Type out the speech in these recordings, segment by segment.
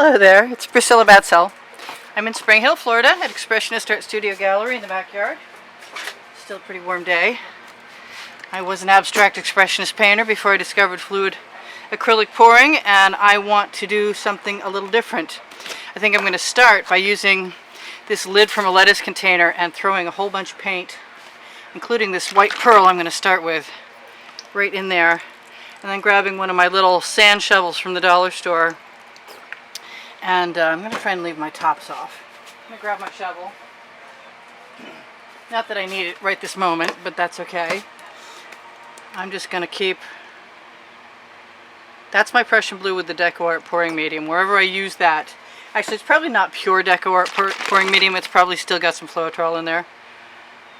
Hello there, it's Priscilla Batzell. I'm in Spring Hill, Florida at Expressionist Art Studio Gallery in the backyard. Still a pretty warm day. I was an abstract expressionist painter before I discovered fluid acrylic pouring, and I want to do something a little different. I think I'm going to start by using this lid from a lettuce container and throwing a whole bunch of paint, including this white pearl I'm going to start with, right in there, and then grabbing one of my little sand shovels from the dollar store. And I'm going to try and leave my tops off. I'm going to grab my shovel. Not that I need it right this moment, but that's okay. I'm just going to keep... That's my Prussian blue with the Deco Art pouring medium. Wherever I use that. Actually, it's probably not pure Deco Art pouring medium. It's probably still got some Floetrol in there.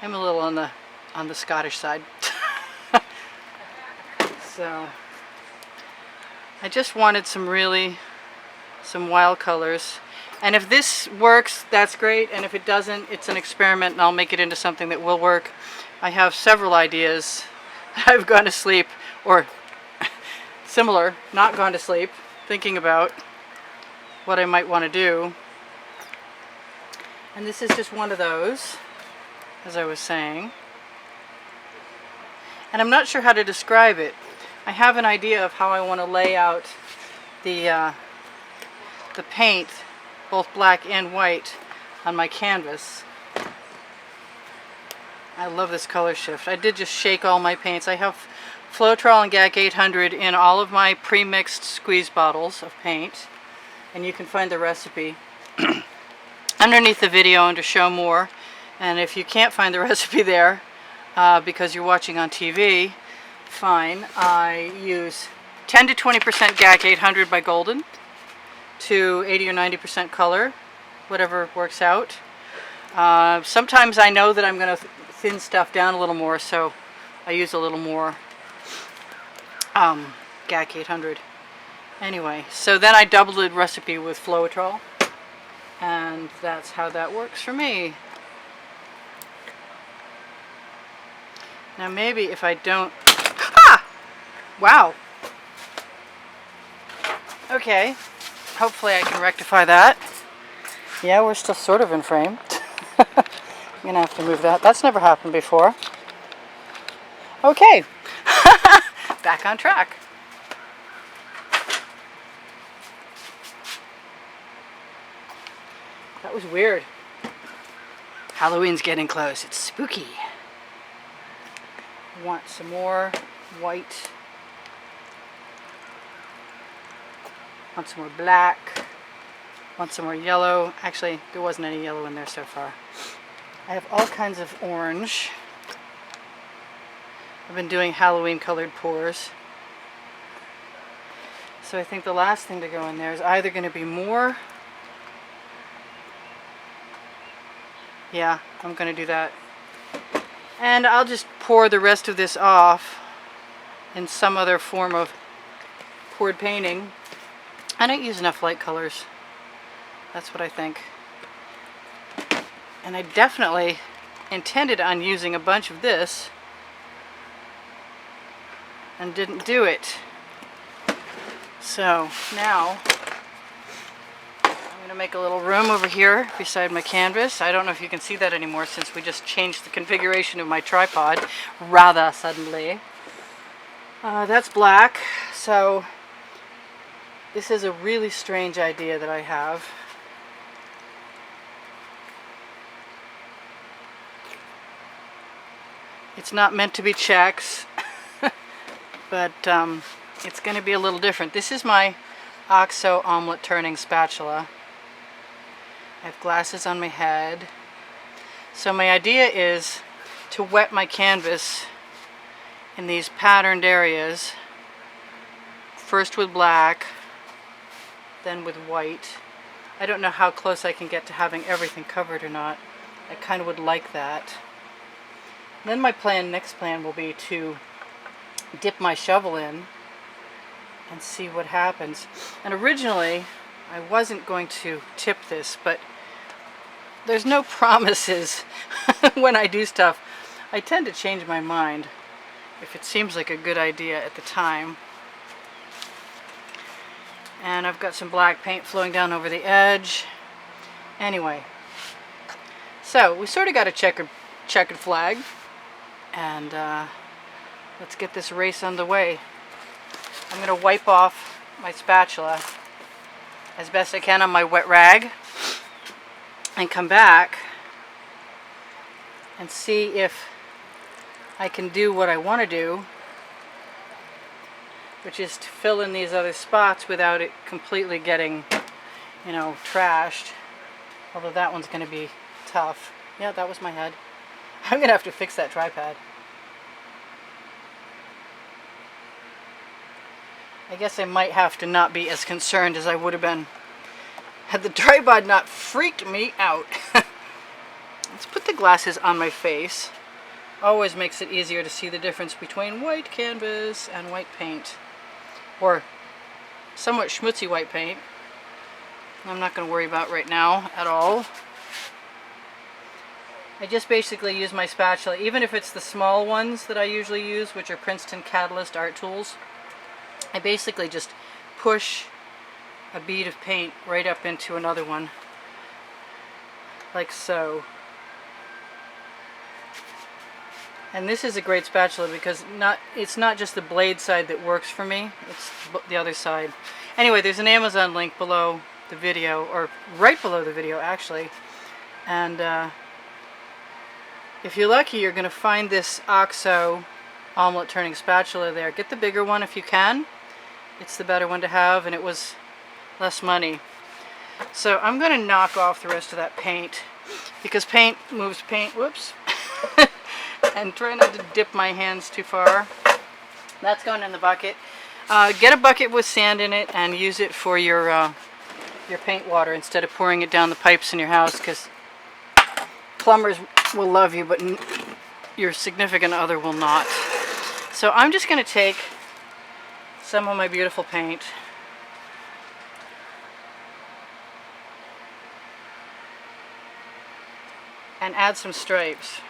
I'm a little on the Scottish side. So, I just wanted some wild colors, and if this works, that's great, and if it doesn't, it's an experiment and I'll make it into something that will work. I have several ideas. I've gone to sleep, or similar, not gone to sleep, thinking about what I might want to do, and this is just one of those, as I was saying, and I'm not sure how to describe it. I have an idea of how I want to lay out the paint, both black and white, on my canvas. I love this color shift. I did just shake all my paints. I have Floetrol and GAC 800 in all of my pre-mixed squeeze bottles of paint, and you can find the recipe underneath the video under Show More. And if you can't find the recipe there because you're watching on TV, fine. I use 10 to 20% GAC 800 by Golden to 80 or 90% color, whatever works out. Sometimes I know that I'm going to thin stuff down a little more, so I use a little more GAC 800. Anyway, so then I doubled the recipe with Floetrol, and that's how that works for me. Now maybe if I don't... Ah! Wow! Okay. Hopefully I can rectify that. Yeah, we're still sort of in frame. I'm going to have to move that. That's never happened before. Okay. Back on track. That was weird. Halloween's getting close. It's spooky. I want some more white. Want some more black, want some more yellow. Actually, there wasn't any yellow in there so far. I have all kinds of orange. I've been doing Halloween colored pours. So I think the last thing to go in there is either going to be more... Yeah, I'm going to do that. And I'll just pour the rest of this off in some other form of poured painting. I don't use enough light colors. That's what I think. And I definitely intended on using a bunch of this and didn't do it. So now I'm going to make a little room over here beside my canvas. I don't know if you can see that anymore since we just changed the configuration of my tripod rather suddenly. That's black, so this is a really strange idea that I have. It's not meant to be checks, but it's going to be a little different. This is my OXO omelet turning spatula. I have glasses on my head. So my idea is to wet my canvas in these patterned areas, first with black, then with white. I don't know how close I can get to having everything covered or not. I kind of would like that. Then my next plan will be to dip my shovel in and see what happens. And originally I wasn't going to tip this, but there's no promises when I do stuff. I tend to change my mind if it seems like a good idea at the time. And I've got some black paint flowing down over the edge. Anyway, so we sort of got a checkered flag, and let's get this race underway. I'm going to wipe off my spatula as best I can on my wet rag and come back and see if I can do what I want to do, which is to fill in these other spots without it completely getting, you know, trashed. Although that one's going to be tough. Yeah, that was my head. I'm going to have to fix that tripod. I guess I might have to not be as concerned as I would have been had the tripod not freaked me out. Let's put the glasses on my face. Always makes it easier to see the difference between white canvas and white paint. Or somewhat schmutzy white paint. I'm not going to worry about right now at all. I just basically use my spatula, even if it's the small ones that I usually use, which are Princeton Catalyst art tools. I basically just push a bead of paint right up into another one, like so. And this is a great spatula because it's not just the blade side that works for me, it's the other side. Anyway, there's an Amazon link below the video, or right below the video actually, and if you're lucky you're going to find this OXO omelet turning spatula there. Get the bigger one if you can. It's the better one to have, and it was less money. So I'm going to knock off the rest of that paint because paint moves paint. Whoops. And try not to dip my hands too far. That's going in the bucket. Get a bucket with sand in it and use it for your paint water instead of pouring it down the pipes in your house, because plumbers will love you but your significant other will not. So I'm just going to take some of my beautiful paint and add some stripes.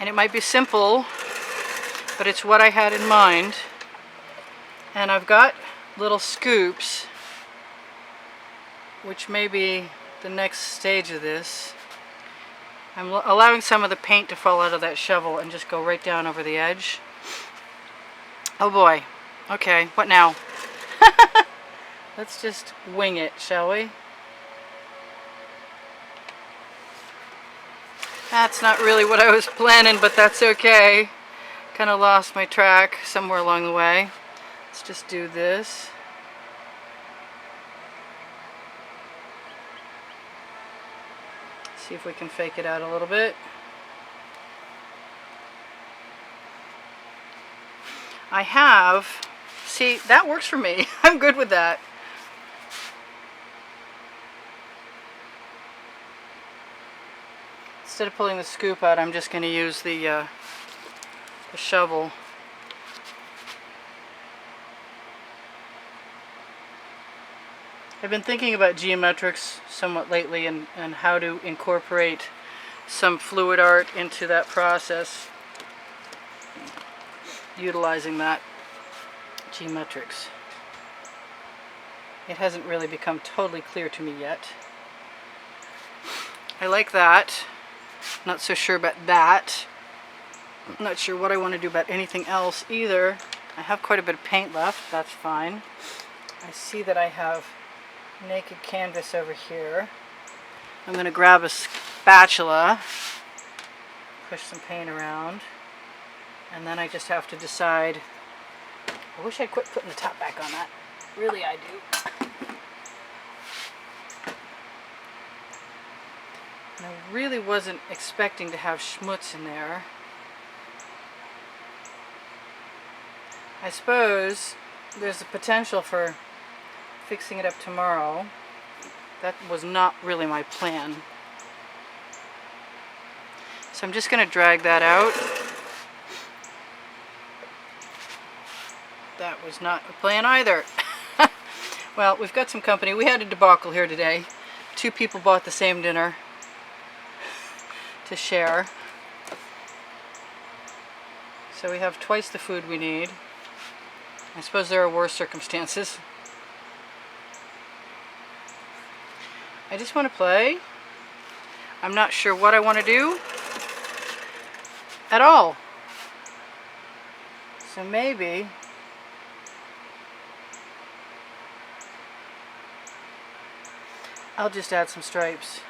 And it might be simple, but it's what I had in mind. And I've got little scoops, which may be the next stage of this. I'm allowing some of the paint to fall out of that shovel and just go right down over the edge. Oh boy. Okay, what now? Let's just wing it, shall we? That's not really what I was planning, but that's okay. Kind of lost my track somewhere along the way. Let's just do this. See if we can fake it out a little bit. I have, see, that works for me. I'm good with that. Instead of pulling the scoop out, I'm just going to use the shovel. I've been thinking about geometrics somewhat lately and how to incorporate some fluid art into that process, utilizing that geometrics. It hasn't really become totally clear to me yet. I like that. Not so sure about that. Not sure what I want to do about anything else either. I have quite a bit of paint left. That's fine. I see that I have naked canvas over here. I'm going to grab a spatula, push some paint around, and then I just have to decide. I wish I'd quit putting the top back on that. Really, I do. And I really wasn't expecting to have schmutz in there. I suppose there's a potential for fixing it up tomorrow. That was not really my plan. So I'm just going to drag that out. That was not a plan either. Well, we've got some company. We had a debacle here today. 2 people bought the same dinner to share. So we have twice the food we need. I suppose there are worse circumstances. I just want to play. I'm not sure what I want to do at all. So maybe I'll just add some stripes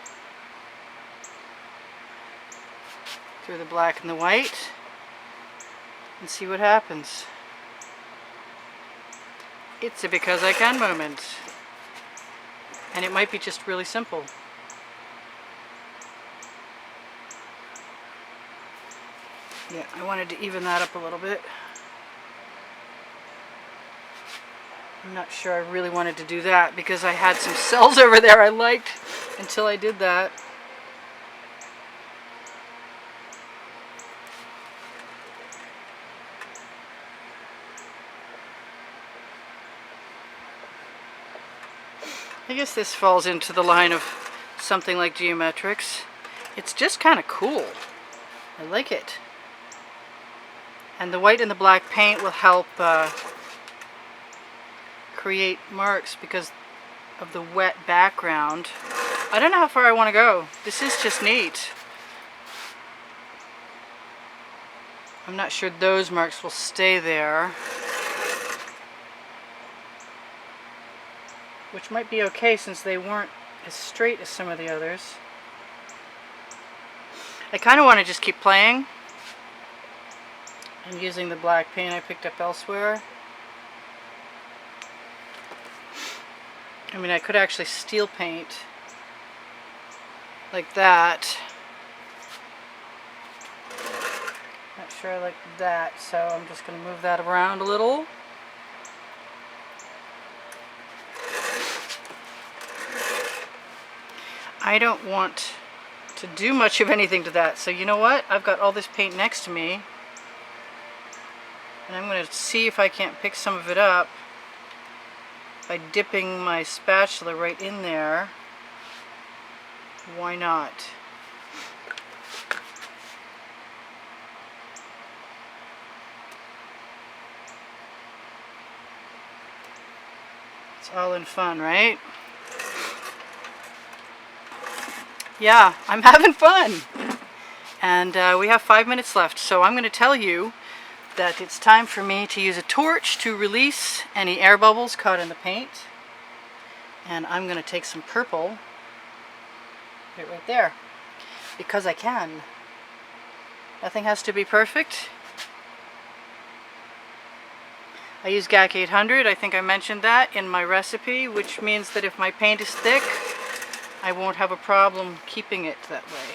through the black and the white and see what happens. It's a because I can moment. And it might be just really simple. Yeah, I wanted to even that up a little bit. I'm not sure I really wanted to do that because I had some cells over there I liked until I did that. I guess this falls into the line of something like geometrics. It's just kind of cool. I like it. And the white and the black paint will help create marks because of the wet background. I don't know how far I want to go. This is just neat. I'm not sure those marks will stay there, which might be okay since they weren't as straight as some of the others. I kind of want to just keep playing and using the black paint I picked up elsewhere. I mean, I could actually steel paint like that. Not sure I like that, so I'm just going to move that around a little. I don't want to do much of anything to that, so you know what? I've got all this paint next to me, and I'm going to see if I can't pick some of it up by dipping my spatula right in there. Why not? It's all in fun, right? Yeah, I'm having fun. And we have 5 minutes left, so I'm going to tell you that it's time for me to use a torch to release any air bubbles caught in the paint. And I'm going to take some purple, put it right there, because I can. Nothing has to be perfect. I use GAC 800, I think I mentioned that in my recipe, which means that if my paint is thick, I won't have a problem keeping it that way.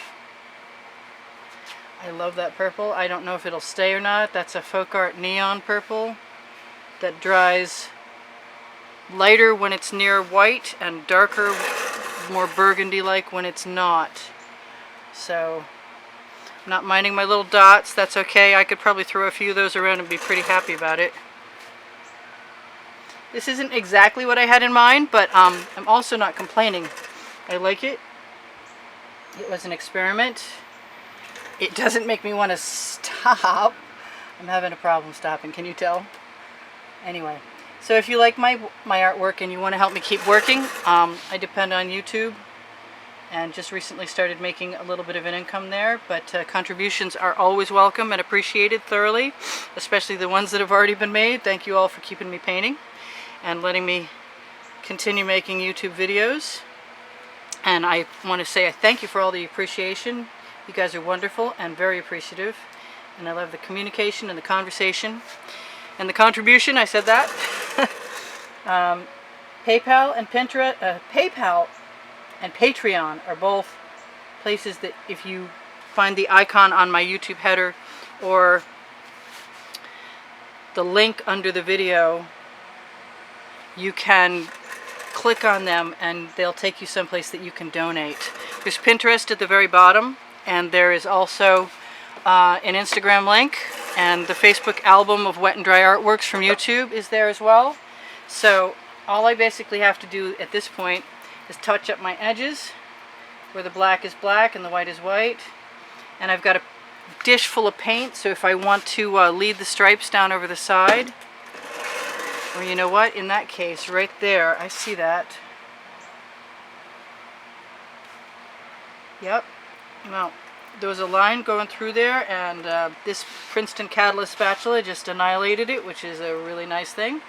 I love that purple. I don't know if it'll stay or not. That's a folk art neon purple that dries lighter when it's near white and darker, more burgundy-like when it's not. So I'm not minding my little dots. That's okay. I could probably throw a few of those around and be pretty happy about it. This isn't exactly what I had in mind, but I'm also not complaining. I like it. It was an experiment. It doesn't make me want to stop. I'm having a problem stopping, can you tell? Anyway, so if you like my artwork and you want to help me keep working, I depend on YouTube and just recently started making a little bit of an income there, but contributions are always welcome and appreciated thoroughly, especially the ones that have already been made. Thank you all for keeping me painting and letting me continue making YouTube videos. And I want to say I thank you for all the appreciation. You guys are wonderful and very appreciative. And I love the communication and the conversation. And the contribution, I said that. PayPal and Pinterest, PayPal and Patreon are both places that if you find the icon on my YouTube header or the link under the video, you can click on them and they'll take you someplace that you can donate. There's Pinterest at the very bottom, and there is also an Instagram link, and the Facebook album of wet and dry artworks from YouTube is there as well. So all I basically have to do at this point is touch up my edges where the black is black and the white is white, and I've got a dish full of paint, so if I want to lead the stripes down over the side, or you know what, in that case, right there, I see that. Yep, well, there was a line going through there, and this Princeton Catalyst spatula just annihilated it, which is a really nice thing,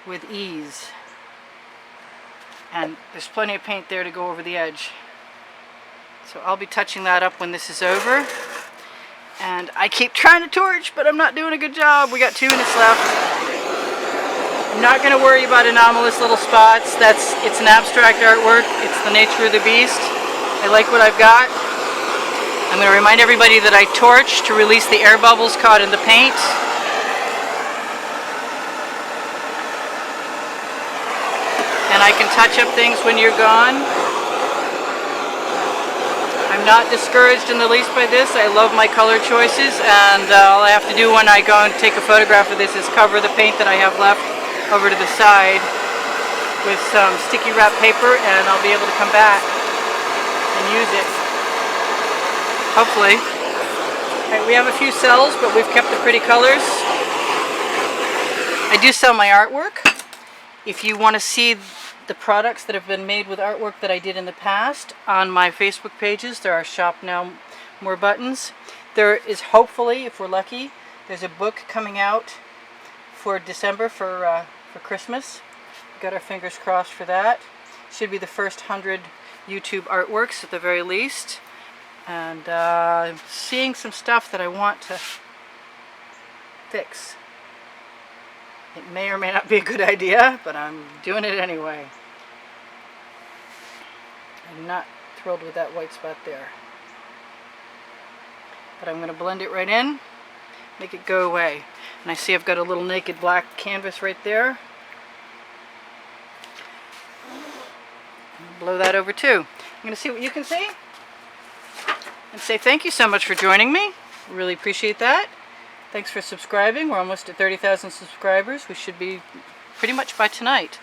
with ease. And there's plenty of paint there to go over the edge. So I'll be touching that up when this is over. And I keep trying to torch, but I'm not doing a good job. We got 2 minutes left. I'm not going to worry about anomalous little spots. It's an abstract artwork. It's the nature of the beast. I like what I've got. I'm going to remind everybody that I torch to release the air bubbles caught in the paint. And I can touch up things when you're gone. I'm not discouraged in the least by this. I love my color choices, and all I have to do when I go and take a photograph of this is cover the paint that I have left over to the side with some sticky wrap paper, and I'll be able to come back and use it. Hopefully. Right, we have a few cells, but we've kept the pretty colors. I do sell my artwork. If you want to see the products that have been made with artwork that I did in the past, on my Facebook pages there are Shop Now More buttons. There is, hopefully, if we're lucky, there's a book coming out for December for Christmas. We've got our fingers crossed for that. Should be the first 100 YouTube artworks at the very least. And seeing some stuff that I want to fix. It may or may not be a good idea, but I'm doing it anyway. I'm not thrilled with that white spot there. But I'm going to blend it right in, make it go away. And I see I've got a little naked black canvas right there. Blow that over too. I'm going to see what you can see. And say thank you so much for joining me. Really appreciate that. Thanks for subscribing. We're almost at 30,000 subscribers. We should be pretty much by tonight.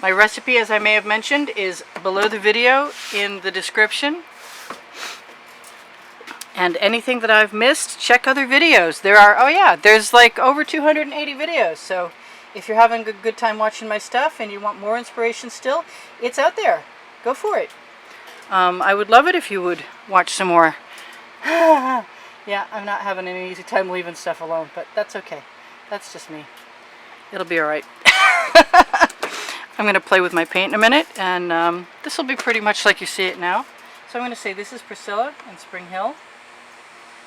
My recipe, as I may have mentioned, is below the video in the description. And anything that I've missed, check other videos. There are, oh yeah, there's like over 280 videos. So if you're having a good time watching my stuff and you want more inspiration still, it's out there. Go for it. I would love it if you would watch some more. Yeah, I'm not having an easy time leaving stuff alone, but that's okay. That's just me. It'll be alright. I'm going to play with my paint in a minute, and this will be pretty much like you see it now. So I'm going to say this is Priscilla in Spring Hill,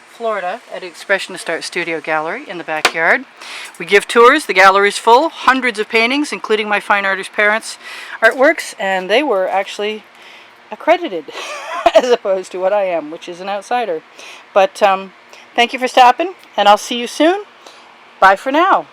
Florida, at Expressionist Art Studio Gallery in the backyard. We give tours. The gallery's full. Hundreds of paintings, including my fine artist parents' artworks, and they were actually accredited as opposed to what I am, which is an outsider. But thank you for stopping, and I'll see you soon. Bye for now.